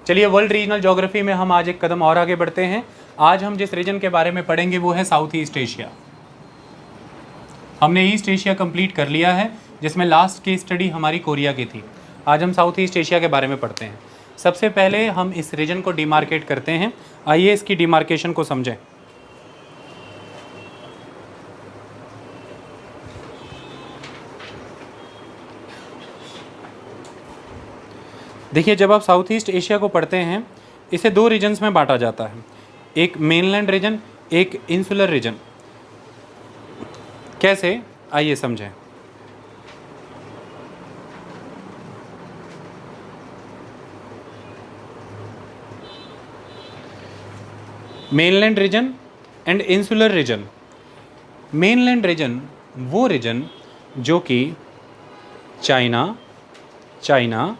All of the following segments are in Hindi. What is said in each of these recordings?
चलिए वर्ल्ड रीजनल ज्योग्राफी में हम आज एक कदम और आगे बढ़ते हैं। आज हम जिस रीजन के बारे में पढ़ेंगे वो है साउथ ईस्ट एशिया। हमने ईस्ट एशिया कंप्लीट कर लिया है, जिसमें लास्ट की स्टडी हमारी कोरिया की थी। आज हम साउथ ईस्ट एशिया के बारे में पढ़ते हैं। सबसे पहले हम इस रीजन को डिमार्केट करते हैं। आइए इसकी डिमार्केशन को समझें। देखिए, जब आप साउथ ईस्ट एशिया को पढ़ते हैं, इसे दो रीजन्स में बांटा जाता है, एक मेनलैंड रीजन, एक इंसुलर रीजन। कैसे, आइए समझें। Mainland region and insular region. Mainland region वो रीजन जो कि चाइना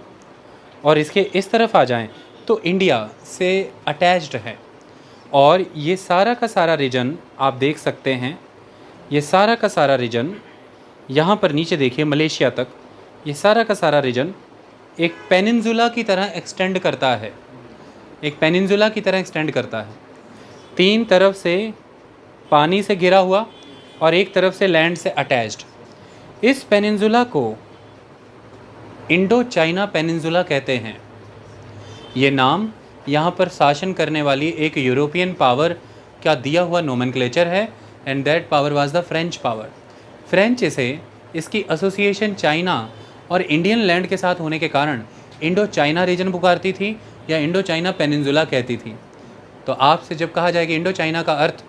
और इसके इस तरफ आ जाएं तो इंडिया से अटैच्ड है। और ये सारा का सारा रीजन आप देख सकते हैं, ये सारा का सारा रीजन यहाँ पर नीचे देखिए मलेशिया तक, ये सारा का सारा रीजन एक पेनिनसुला की तरह एक्सटेंड करता है, एक पेनिनसुला की तरह एक्सटेंड करता है। तीन तरफ से पानी से घिरा हुआ और एक तरफ से लैंड से अटैच्ड। इस पेनिनसुला को इंडो चाइना पेनिनसुला कहते हैं। ये नाम यहाँ पर शासन करने वाली एक यूरोपियन पावर का दिया हुआ नोमेनक्लेचर है, and that power was the French power. French इसे इसकी एसोसिएशन चाइना और इंडियन लैंड के साथ होने के कारण इंडो चाइना रीजन पुकारती थी या इंडो चाइना पेनिनसुला कहती थी। तो आपसे जब कहा जाए कि इंडो चाइना का अर्थ,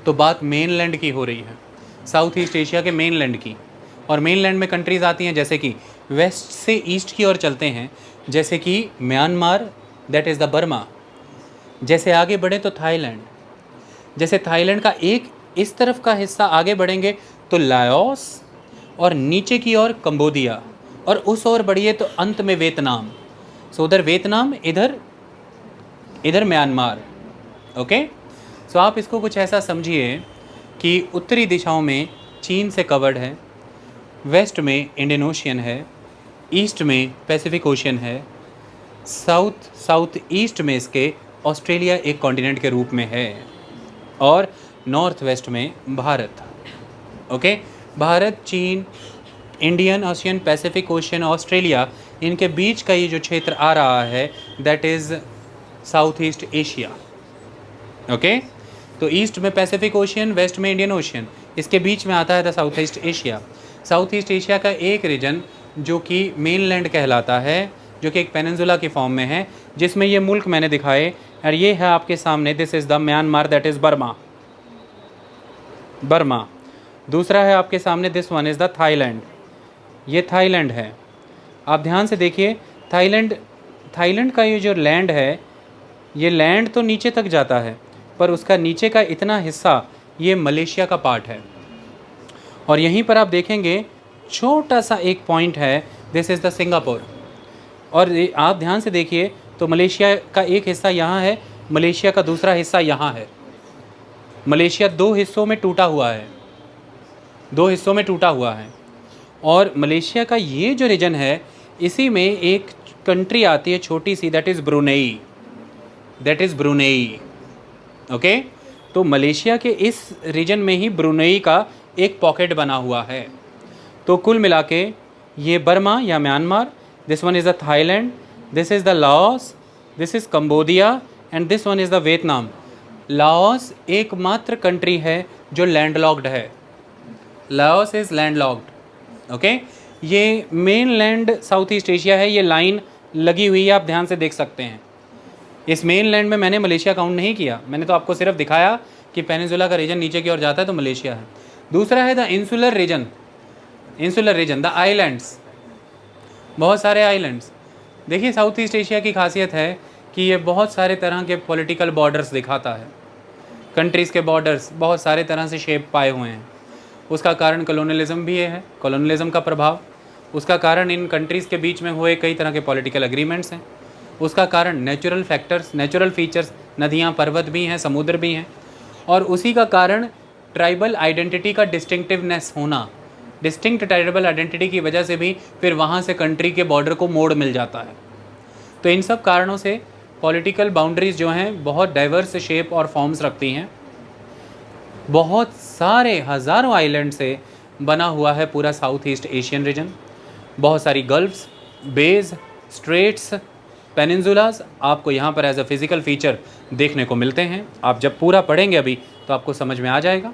तो बात मेनलैंड की हो रही है, साउथ ईस्ट एशिया के मेनलैंड की। और मेनलैंड में कंट्रीज़ आती हैं जैसे कि वेस्ट से ईस्ट की ओर चलते हैं, जैसे कि Myanmar, that is the Burma. जैसे आगे बढ़े तो थाईलैंड, जैसे थाईलैंड का एक इस तरफ का हिस्सा आगे बढ़ेंगे तो लाओस, और नीचे की ओर कंबोडिया, और उस ओर बढ़िए तो अंत में वियतनाम। सो उधर वियतनाम, इधर म्यांमार। ओके, सो आप इसको कुछ ऐसा समझिए कि उत्तरी दिशाओं में चीन से कवर्ड है, वेस्ट में इंडियन ओशियन है, ईस्ट में पैसिफिक ओशियन है, साउथ ईस्ट में इसके ऑस्ट्रेलिया एक कॉन्टिनेंट के रूप में है, और नॉर्थ वेस्ट में भारत। ओके, भारत, चीन, Indian ocean, Pacific ocean, Australia, इनके बीच का ये जो क्षेत्र आ रहा है that is south East Asia. Okay, तो ईस्ट में पैसिफिक ओशियन, वेस्ट में इंडियन ओशियन, इसके बीच में आता है the south East Asia. South East Asia का एक रीजन जो कि मेनलैंड कहलाता है, जो कि एक पेनिनसुला की फॉर्म में है, जिसमें ये मुल्क मैंने दिखाए, और ये है आपके सामने, this is the Myanmar, that is Burma. दूसरा है आपके सामने, this one is the Thailand, ये थाईलैंड है। आप ध्यान से देखिए, थाईलैंड का ये जो लैंड है, ये लैंड तो नीचे तक जाता है, पर उसका नीचे का इतना हिस्सा ये मलेशिया का पार्ट है। और यहीं पर आप देखेंगे छोटा सा एक पॉइंट है, दिस इज़ द सिंगापुर। और आप ध्यान से देखिए तो मलेशिया का एक हिस्सा यहाँ है, मलेशिया का दूसरा हिस्सा यहाँ है। मलेशिया दो हिस्सों में टूटा हुआ है। और मलेशिया का ये जो रीजन है, इसी में एक कंट्री आती है छोटी सी, दैट इज़ ब्रुनेई। ओके, तो मलेशिया के इस रीजन में ही ब्रुनेई का एक पॉकेट बना हुआ है। तो कुल मिला के ये बर्मा या Myanmar, this one is the Thailand, this is the Laos, this is Cambodia, and this one is the Vietnam. Laos एकमात्र कंट्री है जो लैंडलॉक्ड है, लाओस इज़ लैंडलॉक्ड। ओके, ये मेनलैंड साउथ ईस्ट एशिया है, ये लाइन लगी हुई है, आप ध्यान से देख सकते हैं। इस मेनलैंड में मैंने मलेशिया काउंट नहीं किया, मैंने तो आपको सिर्फ दिखाया कि पेनिनसुला का रीजन नीचे की ओर जाता है तो मलेशिया है। दूसरा है the insular region, the islands, बहुत सारे आइलैंड्स। देखिए, साउथ ईस्ट एशिया की खासियत है कि ये बहुत सारे तरह के पॉलिटिकल बॉर्डर्स दिखाता है। कंट्रीज़ के बॉर्डर्स बहुत सारे तरह से शेप पाए हुए हैं। उसका कारण कॉलोनियलिज्म भी है, कॉलोनियलिज्म का प्रभाव। उसका कारण इन कंट्रीज़ के बीच में हुए कई तरह के पॉलिटिकल एग्रीमेंट्स हैं। उसका कारण नेचुरल फैक्टर्स, नेचुरल फीचर्स, नदियाँ, पर्वत भी हैं, समुद्र भी हैं। और उसी का कारण ट्राइबल आइडेंटिटी का डिस्टिंक्टिवनेस होना, डिस्टिंक्ट ट्राइबल आइडेंटिटी की वजह से भी फिर वहाँ से कंट्री के बॉर्डर को मोड़ मिल जाता है। तो इन सब कारणों से पॉलिटिकल बाउंड्रीज जो हैं बहुत डाइवर्स शेप और फॉर्म्स रखती हैं। बहुत सारे हज़ारों आइलैंड से बना हुआ है पूरा साउथ ईस्ट एशियन रीजन। बहुत सारी गल्फ्स, बेज, स्ट्रेट्स, पेनिनसुलास आपको यहाँ पर एज अ फिज़िकल फीचर देखने को मिलते हैं। आप जब पूरा पढ़ेंगे अभी तो आपको समझ में आ जाएगा।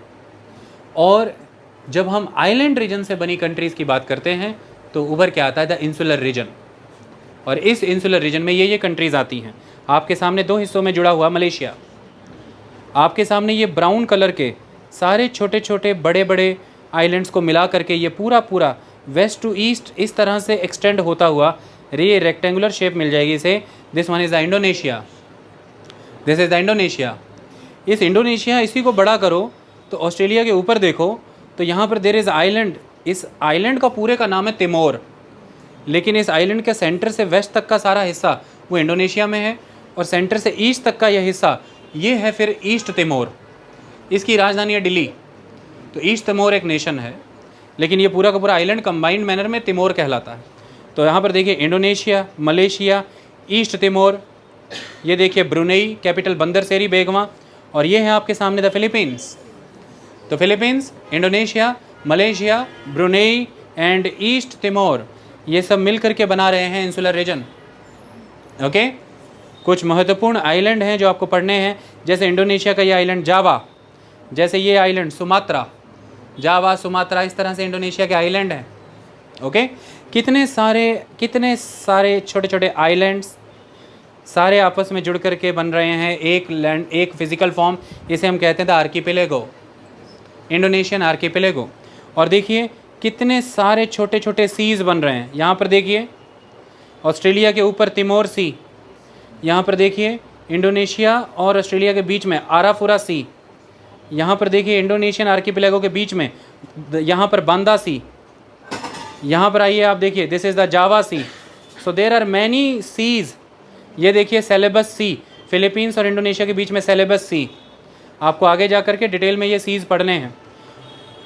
और जब हम आइलैंड रीजन से बनी कंट्रीज़ की बात करते हैं तो उभर के आता है द इंसुलर रीजन। और इस इंसुलर रीजन में ये कंट्रीज़ आती हैं। आपके सामने 2 हिस्सों में जुड़ा हुआ मलेशिया, आपके सामने ये ब्राउन कलर के सारे छोटे छोटे बड़े बड़े आइलैंड्स को मिला करके ये पूरा वेस्ट टू ईस्ट इस तरह से एक्सटेंड होता हुआ ये रेक्टेंगुलर शेप मिल जाएगी इसे। This one is the Indonesia, this is the Indonesia. इस इंडोनेशिया इसी को बड़ा करो तो ऑस्ट्रेलिया के ऊपर देखो तो यहाँ पर देर इज़ आइलैंड। इस आइलैंड का पूरे का नाम है तिमोर, लेकिन इस आइलैंड के सेंटर से वेस्ट तक का सारा हिस्सा वो इंडोनेशिया में है और सेंटर से ईस्ट तक का यह हिस्सा ये है फिर ईस्ट तिमोर। इसकी राजधानी है दिल्ली। तो ईस्ट तिमोर एक नेशन है, लेकिन ये पूरा का पूरा आइलैंड कंबाइंड मैनर में तिमोर कहलाता है। तो यहाँ पर देखिए इंडोनेशिया, मलेशिया, ईस्ट तिमोर, ये देखिए ब्रुनेई, कैपिटल बंदर सेरी बेगवा, और ये है आपके सामने द फिलीपींस। तो Philippines, Indonesia, Malaysia, Brunei and east Timor, ये सब मिल करके बना रहे हैं इंसुलर रीजन। ओके, कुछ महत्वपूर्ण आइलैंड हैं जो आपको पढ़ने हैं, जैसे इंडोनेशिया का ये आइलैंड जावा, जैसे ये आइलैंड सुमात्रा, जावा, सुमात्रा, इस तरह से इंडोनेशिया के आइलैंड हैं। ओके, कितने सारे छोटे छोटे आइलैंड्स सारे आपस में जुड़ करके बन रहे हैं एक लैंड, एक फिजिकल फॉर्म। इसे हम कहते हैं द आर्किपेलेगो, इंडोनेशियन आर्किपेलेगो। और देखिए कितने सारे छोटे छोटे सीज बन रहे हैं। यहाँ पर देखिए ऑस्ट्रेलिया के ऊपर तिमोर सी, यहाँ पर देखिए इंडोनेशिया और ऑस्ट्रेलिया के बीच में आराफुरा सी, यहाँ पर देखिए इंडोनेशियन आर्किपेलेगो के बीच में यहाँ पर बांदा सी, यहाँ पर आइए आप देखिए this is the Java Sea. So there are many seas. ये देखिए सेलेबस सी, फिलीपींस और इंडोनेशिया के बीच में सेलेबस सी। आपको आगे जा कर के डिटेल में ये सीज़ पढ़ने हैं,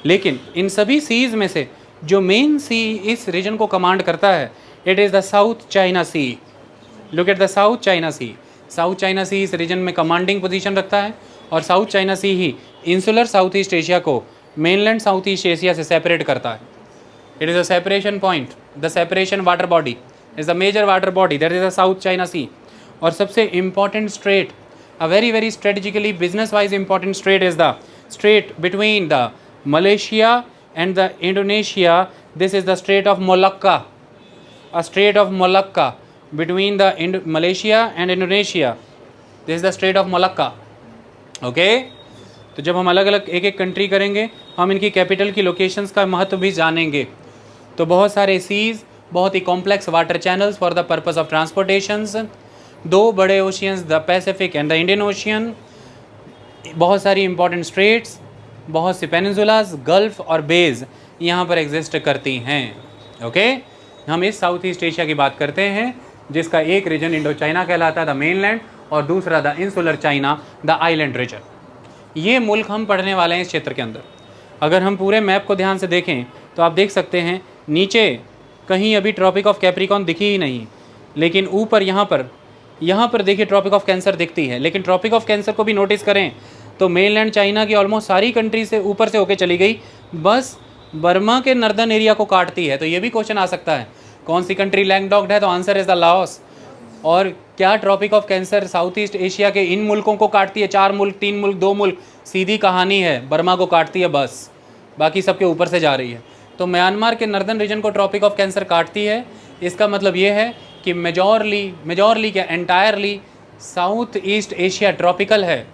लेकिन इन सभी सीज़ में से जो मेन सी इस रीजन को कमांड करता है it is the South China Sea. Look at the South China Sea. South China Sea इस रीजन में कमांडिंग पोजीशन रखता है और साउथ चाइना सी ही इंसुलर साउथ ईस्ट एशिया को मेनलैंड साउथ ईस्ट एशिया से सेपरेट करता है। It is a separation point, the separation water body is the major water body, that is the South China Sea. और सबसे important strait, a very very strategically business wise important straight is the straight between the Malaysia and the Indonesia. This is the Strait of Malacca, a Strait of Malacca between the Malaysia and Indonesia. This is the Strait of Malacca. Okay? तो जब हम अलग अलग एक एक कंट्री करेंगे हम इनकी कैपिटल की लोकेशंस का महत्व भी जानेंगे। तो बहुत सारे सीज, बहुत ही complex water channels for the purpose of transportations, 2 बड़े oceans the Pacific and the Indian Ocean, बहुत सारी इंपॉर्टेंट स्ट्रेट्स, बहुत सी पेनिनसुलास, गल्फ और बेज यहाँ पर एग्जिस्ट करती हैं। ओके, हम इस साउथ ईस्ट एशिया की बात करते हैं जिसका एक रीजन इंडो चाइना कहलाता है द मेनलैंड और दूसरा the insular China the island region. ये मुल्क हम पढ़ने वाले हैं इस क्षेत्र के अंदर। अगर हम पूरे मैप को ध्यान से देखें तो आप देख सकते हैं नीचे कहीं अभी ट्रॉपिक ऑफ कैप्रिकॉर्न दिखी ही नहीं, लेकिन ऊपर यहाँ पर देखिए ट्रॉपिक ऑफ कैंसर दिखती है। लेकिन ट्रॉपिक ऑफ कैंसर को भी नोटिस करें तो मेनलैंड चाइना की ऑलमोस्ट सारी कंट्री से ऊपर से होके चली गई, बस बर्मा के नर्दर्न एरिया को काटती है। तो ये भी क्वेश्चन आ सकता है कौन सी कंट्री लैंडलॉक्ड है, तो आंसर इज़ द लाओस। और क्या Tropic of Cancer South East Asia के इन मुल्कों को काटती है? 4 मुल्क, 3 मुल्क, 2 मुल्क, सीधी कहानी है, बर्मा को काटती है बस, बाकी सबके ऊपर से जा रही है। तो म्यांमार के नर्दर्न रीजन को ट्रॉपिक ऑफ कैंसर काटती है। इसका मतलब ये है कि मेजॉरली क्या entirely south East Asia tropical है,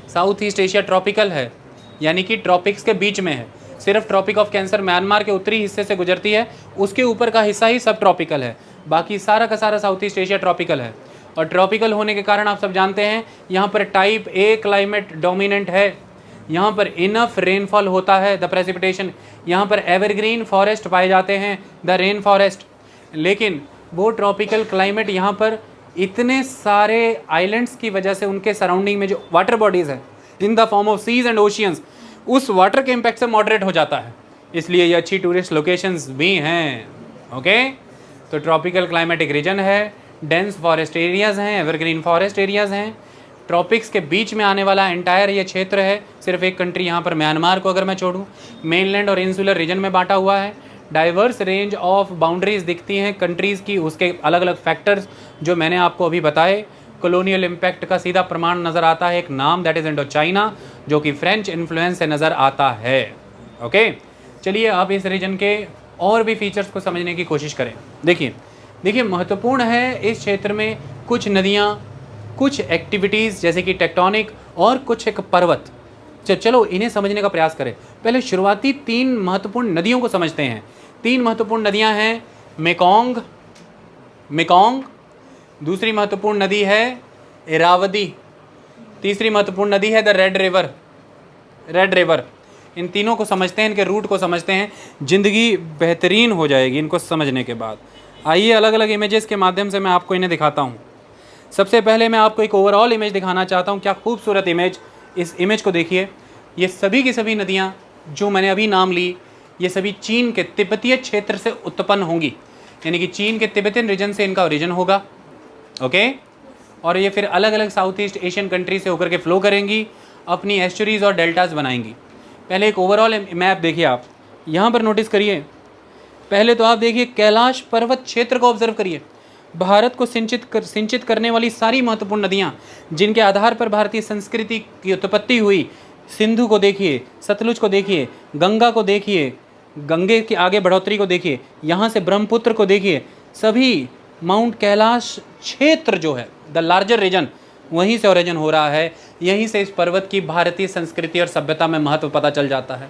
साउथ ईस्ट एशिया ट्रॉपिकल है, यानी कि ट्रॉपिक्स के बीच में है। सिर्फ ट्रॉपिक ऑफ कैंसर म्यांमार के उत्तरी हिस्से से गुजरती है, उसके ऊपर का हिस्सा ही सब ट्रॉपिकल है, बाकी सारा का सारा साउथ ईस्ट एशिया ट्रॉपिकल है। और ट्रॉपिकल होने के कारण आप सब जानते हैं यहाँ पर टाइप ए क्लाइमेट डोमिनेंट है, यहाँ पर इनफ रेनफॉल होता है, द प्रेसिपिटेशन, यहाँ पर एवरग्रीन फॉरेस्ट पाए जाते हैं, द रेन फॉरेस्ट। लेकिन वो ट्रॉपिकल क्लाइमेट यहाँ पर इतने सारे आइलैंड्स की वजह से उनके सराउंडिंग में जो वाटर बॉडीज़ है in the form of seas and oceans, उस वाटर के इम्पैक्ट से मॉडरेट हो जाता है, इसलिए ये अच्छी टूरिस्ट लोकेशंस भी हैं। ओके, तो ट्रॉपिकल क्लाइमेटिक रीजन है, डेंस फॉरेस्ट एरियाज़ हैं, एवरग्रीन फॉरेस्ट एरियाज़ हैं, ट्रॉपिक्स के बीच में आने वाला एंटायर ये क्षेत्र है। सिर्फ एक कंट्री यहाँ पर म्यांमार को अगर मैं छोड़ूँ, मेनलैंड और इंसुलर रीजन में बांटा हुआ है। डाइवर्स रेंज ऑफ बाउंड्रीज दिखती हैं कंट्रीज़ की, उसके अलग अलग फैक्टर्स जो मैंने आपको अभी बताए। कॉलोनियल इम्पैक्ट का सीधा प्रमाण नज़र आता है, एक नाम, दैट इज़ इंडो चाइना, जो कि फ्रेंच इन्फ्लुएंस से नज़र आता है। ओके, चलिए अब इस रीजन के और भी फीचर्स को समझने की कोशिश करें। देखिए महत्वपूर्ण है इस क्षेत्र में कुछ नदियाँ, कुछ एक्टिविटीज़ जैसे कि टेक्टोनिक और कुछ एक पर्वत। चलो इन्हें समझने का प्रयास करें। पहले शुरुआती 3 महत्वपूर्ण नदियों को समझते हैं। 3 महत्वपूर्ण नदियां हैं मेकोंग, दूसरी महत्वपूर्ण नदी है इरावदी, तीसरी महत्वपूर्ण नदी है द रेड रिवर। इन तीनों को समझते हैं, इनके रूट को समझते हैं, ज़िंदगी बेहतरीन हो जाएगी इनको समझने के बाद। आइए अलग अलग इमेजेस के माध्यम से मैं आपको इन्हें दिखाता हूँ। सबसे पहले मैं आपको एक ओवरऑल इमेज दिखाना चाहता हूँ। क्या खूबसूरत इमेज, इस इमेज को देखिए। ये सभी की सभी नदियाँ जो मैंने अभी नाम ली, ये सभी चीन के तिब्बतीय क्षेत्र से उत्पन्न होंगी, यानी कि चीन के तिब्बतियन रीजन से इनका ओरिजिन होगा। ओके, और ये फिर अलग अलग साउथ ईस्ट एशियन कंट्री से होकर के फ्लो करेंगी, अपनी एस्चुरीज और डेल्टाज बनाएंगी। पहले एक ओवरऑल मैप देखिए, आप यहाँ पर नोटिस करिए। पहले तो आप देखिए कैलाश पर्वत क्षेत्र को ऑब्जर्व करिए। भारत को सिंचित करने वाली सारी महत्वपूर्ण नदियाँ जिनके आधार पर भारतीय संस्कृति की उत्पत्ति हुई, सिंधु को देखिए, सतलुज को देखिए, गंगा को देखिए, गंगे के आगे बढ़ोतरी को देखिए, यहाँ से ब्रह्मपुत्र को देखिए, सभी माउंट कैलाश क्षेत्र जो है द लार्जर रीजन, वहीं से ओरिजिन हो रहा है। यहीं से इस पर्वत की भारतीय संस्कृति और सभ्यता में महत्व पता चल जाता है।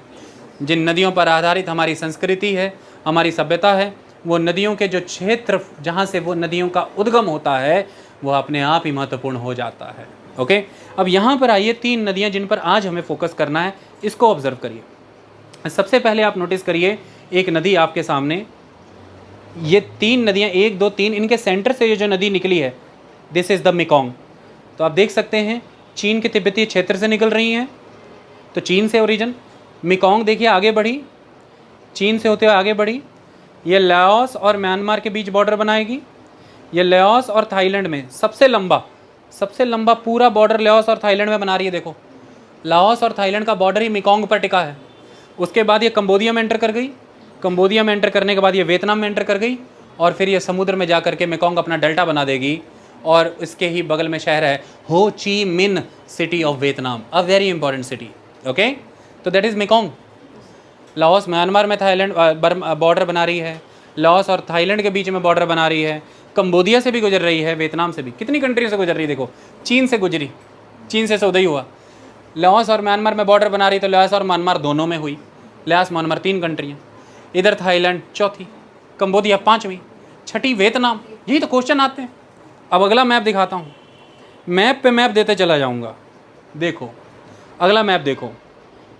जिन नदियों पर आधारित हमारी संस्कृति है, हमारी सभ्यता है, वो नदियों के जो क्षेत्र जहाँ से वो नदियों का उद्गम होता है, वो अपने आप ही महत्वपूर्ण हो जाता है। ओके, अब यहाँ पर आइए 3 नदियाँ जिन पर आज हमें फोकस करना है, इसको ऑब्जर्व करिए। सबसे पहले आप नोटिस करिए एक नदी आपके सामने, ये 3 नदियाँ 1 2 3, इनके सेंटर से ये जो नदी निकली है, दिस इज़ द मेकोंग। तो आप देख सकते हैं चीन के तिब्बतीय क्षेत्र से निकल रही हैं, तो चीन से ओरिजिन। मेकोंग देखिए आगे बढ़ी, चीन से होते हुए आगे बढ़ी, ये लाओस और म्यांमार के बीच बॉर्डर बनाएगी। ये लाओस और थाईलैंड में सबसे लंबा पूरा बॉर्डर लाओस और थाईलैंड में बना रही है। देखो, लाओस और थाईलैंड का बॉर्डर ही मेकोंग पर टिका है। उसके बाद ये कंबोडिया में एंटर कर गई, कंबोडिया में एंटर करने के बाद ये वियतनाम में एंटर कर गई, और फिर ये समुद्र में जा करके मेकोंग अपना डेल्टा बना देगी। और इसके ही बगल में शहर है Ho Chi Minh City of Vietnam, a very important city. Okay, तो that is Mekong. Laos Myanmar में थाईलैंड बॉर्डर बना रही है, लाओस और थाईलैंड के बीच में बॉर्डर बना रही है, कंबोडिया से भी गुजर रही है, वियतनाम से भी, कितनी कंट्री से गुजर रही है। देखो, चीन से गुजरी, चीन से सौदा ही हुआ। लाओस और म्यांमार में बॉर्डर बना रही, तो लाओस और म्यांमार दोनों में हुई। लाओस म्यांमार 3 कंट्रियाँ, इधर थाईलैंड चौथी, कंबोडिया 5वीं, छठी वियतनाम। यही तो क्वेश्चन आते हैं। अब अगला मैप दिखाता हूँ, मैप पे मैप देते चला जाऊँगा। देखो अगला मैप देखो,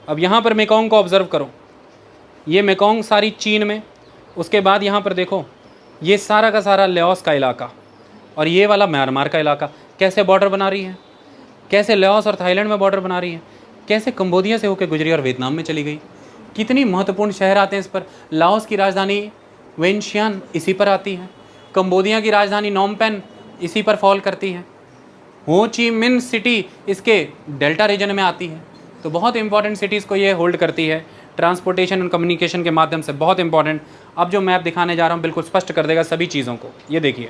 अब यहाँ पर मेकोंग को ऑब्जर्व करो। ये मेकोंग सारी चीन में, उसके बाद यहाँ पर देखो ये सारा का सारा लाओस का इलाका, और ये वाला म्यांमार का इलाका। कैसे बॉर्डर बना रही है, कैसे लाओस और थाईलैंड में बॉर्डर बना रही है, कैसे कंबोडिया से होकर गुजरी और वियतनाम में चली गई। कितनी महत्वपूर्ण शहर आते हैं इस पर। लाओस की राजधानी वेनशियान इसी पर आती है, कंबोडिया की राजधानी नोमपेन इसी पर फॉल करती है, हो ची मिन सिटी इसके डेल्टा रीजन में आती है। तो बहुत इंपॉर्टेंट सिटीज़ को ये होल्ड करती है, ट्रांसपोर्टेशन एंड कम्युनिकेशन के माध्यम से बहुत इंपॉर्टेंट। अब जो मैप दिखाने जा रहा हूँ बिल्कुल स्पष्ट कर देगा सभी चीज़ों को। ये देखिए,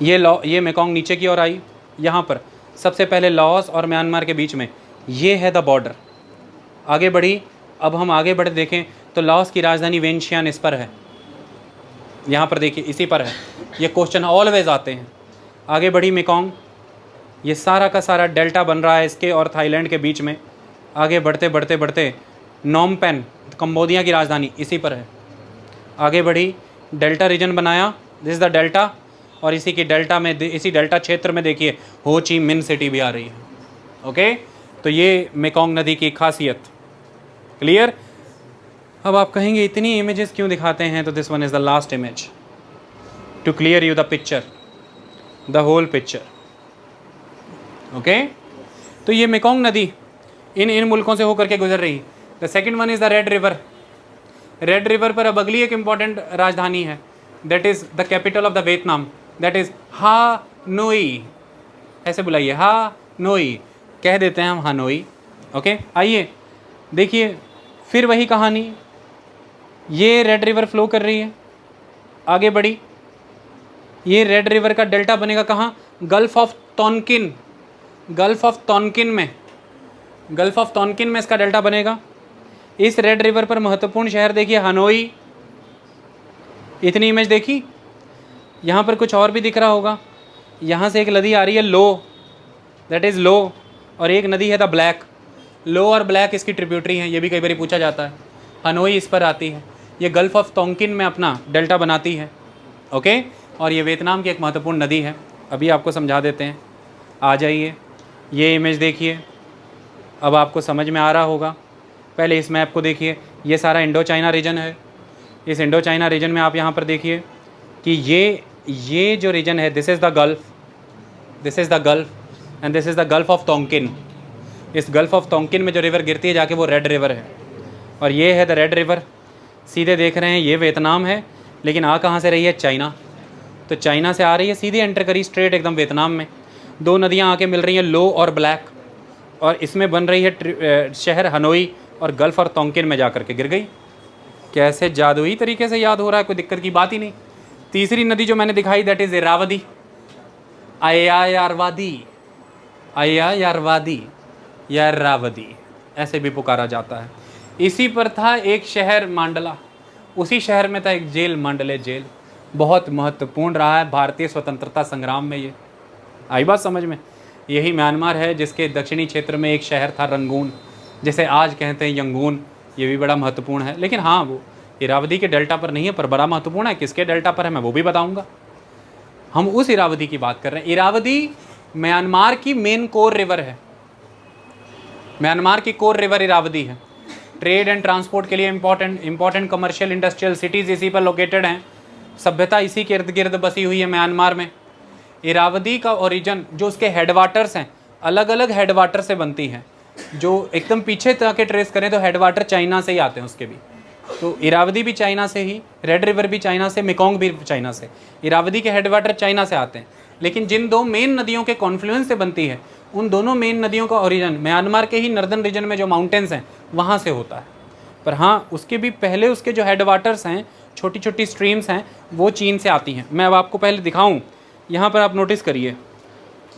ये मेकोंग नीचे की ओर आई, यहाँ पर सबसे पहले लाओस और म्यांमार के बीच में ये है द बॉर्डर। आगे बढ़ी, अब हम आगे बढ़े देखें तो लाओस की राजधानी वेनशियान इस पर है, यहाँ पर देखिए इसी पर है। ये क्वेश्चन ऑलवेज आते हैं। आगे बढ़ी मेकोंग, ये सारा का सारा डेल्टा बन रहा है इसके और थाईलैंड के बीच में। आगे बढ़ते बढ़ते बढ़ते नोमपेन कंबोडिया की राजधानी इसी पर है। आगे बढ़ी, डेल्टा रीजन बनाया, दिस द डेल्टा, और इसी की डेल्टा में, इसी डेल्टा क्षेत्र में देखिए हो ची मिन सिटी भी आ रही है। ओके, तो ये मेकोंग नदी की खासियत। क्लियर। अब आप कहेंगे इतनी इमेजेस क्यों दिखाते हैं, तो this one is the last image to clear you the picture, the whole picture. Okay, तो ये मेकोंग नदी इन मुल्कों से होकर के गुजर रही। The second one is the Red River. Red River पर अब अगली एक इम्पॉर्टेंट राजधानी है, that is the capital of the Vietnam, that is Hanoi. ऐसे बुलाइए, हानोई, कह देते हैं हम हानोई। ओके, आइए देखिए फिर वही कहानी, ये रेड रिवर फ्लो कर रही है, आगे बढ़ी, ये रेड रिवर का डेल्टा बनेगा कहाँ? Gulf of Tonkin, gulf of Tonkin में, गल्फ ऑफ टॉनकिन में इसका डेल्टा बनेगा। इस रेड रिवर पर महत्वपूर्ण शहर देखिए हनोई, इतनी इमेज देखी। यहाँ पर कुछ और भी दिख रहा होगा, यहाँ से एक नदी आ रही है लो, दैट इज़ लो, और एक नदी है द ब्लैक। लो और ब्लैक इसकी ट्रिब्यूटरी हैं, ये भी कई बार पूछा जाता है। हनोई इस पर आती है, ये गल्फ ऑफ टोंकिन में अपना डेल्टा बनाती है। ओके, और ये वियतनाम की एक महत्वपूर्ण नदी है, अभी आपको समझा देते हैं। आ जाइए, ये इमेज देखिए, अब आपको समझ में आ रहा होगा। पहले इस मैप को देखिए, ये सारा इंडो चाइना रीजन है। इस इंडो चाइना रीजन में आप यहाँ पर देखिए कि ये जो रीजन है, this is the gulf, this is the gulf and this is the gulf of Tonkin. इस गल्फ ऑफ टोंकिन में जो रिवर गिरती है जाके वो रेड रिवर है, और ये है द रेड रिवर। सीधे देख रहे हैं ये वियतनाम है, लेकिन आ कहाँ से रही है? चाइना। तो चाइना से आ रही है, सीधे एंटर करी स्ट्रेट एकदम वियतनाम में। दो नदियाँ आके मिल रही हैं, लो और ब्लैक, और इसमें बन रही है शहर हनोई, और गल्फ और टोंकिन में जा कर के गिर गई। कैसे जादुई तरीके से याद हो रहा है, कोई दिक्कत की बात ही नहीं। तीसरी नदी जो मैंने दिखाई दैट इज़ इरावदी, अय्यारवादी, अय्यारवादी या इरावदी ऐसे भी पुकारा जाता है। इसी पर था एक शहर मांडला, उसी शहर में था एक जेल, मांडले जेल। बहुत महत्वपूर्ण रहा है भारतीय स्वतंत्रता संग्राम में। ये आई बात समझ में? यही म्यांमार है जिसके दक्षिणी क्षेत्र में एक शहर था रंगून, जिसे आज कहते हैं यंगून। ये भी बड़ा महत्वपूर्ण है, लेकिन हाँ वो इरावदी के डेल्टा पर नहीं है, पर बड़ा महत्वपूर्ण है। किसके डेल्टा पर है मैं वो भी बताऊंगा। हम उस इरावदी की बात कर रहे हैं। इरावदी म्यांमार की मेन कोर रिवर है, म्यांमार की कोर रिवर इरावदी है। ट्रेड एंड ट्रांसपोर्ट के लिए इंपॉर्टेंट कमर्शियल इंडस्ट्रियल सिटीज़ इसी पर लोकेटेड हैं। सभ्यता इसी के इर्द गिर्द बसी हुई है म्यांमार में। इरावदी का ओरिजिन, जो उसके हेडवाटर्स हैं, अलग अलग हेडवाटर से बनती हैं। जो एकदम पीछे जाके ट्रेस करें तो हेडवाटर चाइना से ही आते हैं उसके भी। तो इरावदी भी चाइना से ही, रेड रिवर भी चाइना से, मेकोंग भी चाइना से। इरावदी के हेडवाटर चाइना से आते हैं, लेकिन जिन दो मेन नदियों के कॉन्फ्लुएंस से बनती है, उन दोनों मेन नदियों का ओरिजिन म्यांमार के ही नर्दर्न रीजन में जो माउंटेन्स हैं वहाँ से होता है। पर हाँ, उसके भी पहले उसके जो हेडवाटर्स हैं, छोटी छोटी स्ट्रीम्स हैं, वो चीन से आती हैं। मैं अब आपको पहले दिखाऊं, यहाँ पर आप नोटिस करिए।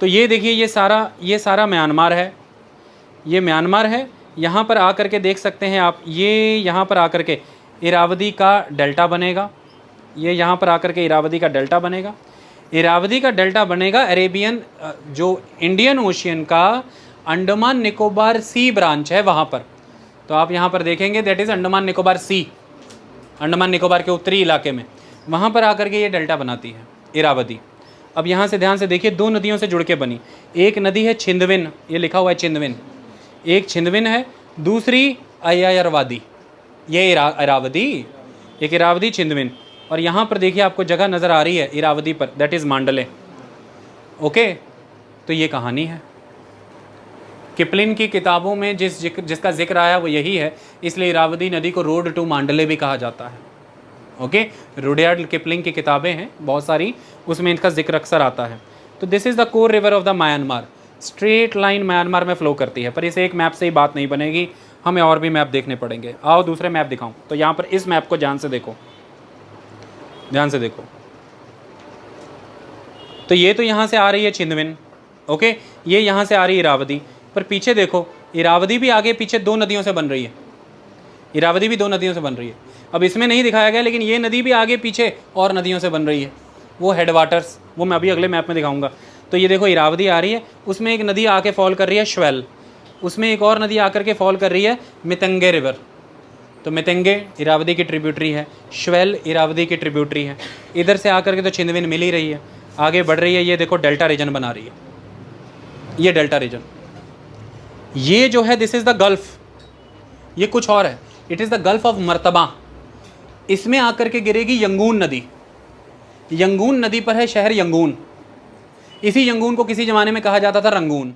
तो ये देखिए, ये सारा म्यांमार है, ये म्यांमार है। यहाँ पर आकर के देख सकते हैं आप, ये यहाँ पर आकर के इरावदी का डेल्टा बनेगा। ये यहाँ पर आकर के इरावदी का डेल्टा बनेगा। इरावदी का डेल्टा बनेगा अरेबियन, जो इंडियन ओशियन का अंडमान निकोबार सी ब्रांच है वहाँ पर। तो आप यहाँ पर देखेंगे दैट इज़ अंडमान निकोबार सी, अंडमान निकोबार के उत्तरी इलाके में, वहाँ पर आकर के ये डेल्टा बनाती है इरावदी। अब यहाँ से ध्यान से देखिए, दो नदियों से जुड़ के बनी। एक नदी है छिंदविन, ये लिखा हुआ है छिंदविन, एक छिंदविन है, दूसरी अय्यारवादी, ये इरावदी, एक इरावदी छिंदविन। और यहाँ पर देखिए आपको जगह नज़र आ रही है इरावदी पर, दैट इज़ मांडले। ओके, तो ये कहानी है। किपलिंग की किताबों में जिसका जिक्र आया वो यही है, इसलिए इरावदी नदी को रोड टू मांडले भी कहा जाता है। ओके, रुडयार्ड किपलिंग की किताबें हैं बहुत सारी, उसमें इनका जिक्र अक्सर आता है। तो this is the core river of the Myanmar, straight line Myanmar में फ़्लो करती है। पर इस एक मैप से ही बात नहीं बनेगी, हमें और भी मैप देखने पड़ेंगे। आओ दूसरे मैप दिखाऊं। तो यहाँ पर इस मैप को ध्यान से देखो, ध्यान से देखो। तो ये तो यहाँ से आ रही है छिंदविन, ओके, ये यहाँ से आ रही है इरावदी। पर पीछे देखो, इरावदी भी आगे पीछे दो नदियों से बन रही है, इरावदी भी दो नदियों से बन रही है। अब इसमें नहीं दिखाया गया, लेकिन ये नदी भी आगे पीछे और नदियों से बन रही है। वो हेडवाटर्स, वो मैं अभी अगले मैप में दिखाऊंगा। तो ये देखो, इरावदी आ रही है, उसमें एक नदी आके फॉल कर रही है श्वेल, उसमें एक और नदी आकर के फॉल कर रही है मितंगे रिवर। तो मितंगे इरावदी की ट्रिब्यूटरी है, श्वेल इरावदी की ट्रिब्यूटरी है। इधर से आकर के तो छिंदविन मिल ही रही है, आगे बढ़ रही है। ये देखो डेल्टा रीजन बना रही है, ये डेल्टा रीजन। ये जो है दिस इज़ द गल्फ, ये कुछ और है, it is the gulf of मर्तबा। इसमें आकर के गिरेगी यंगून नदी। यंगून नदी पर है शहर यंगून। इसी यंगून को किसी ज़माने में कहा जाता था रंगून।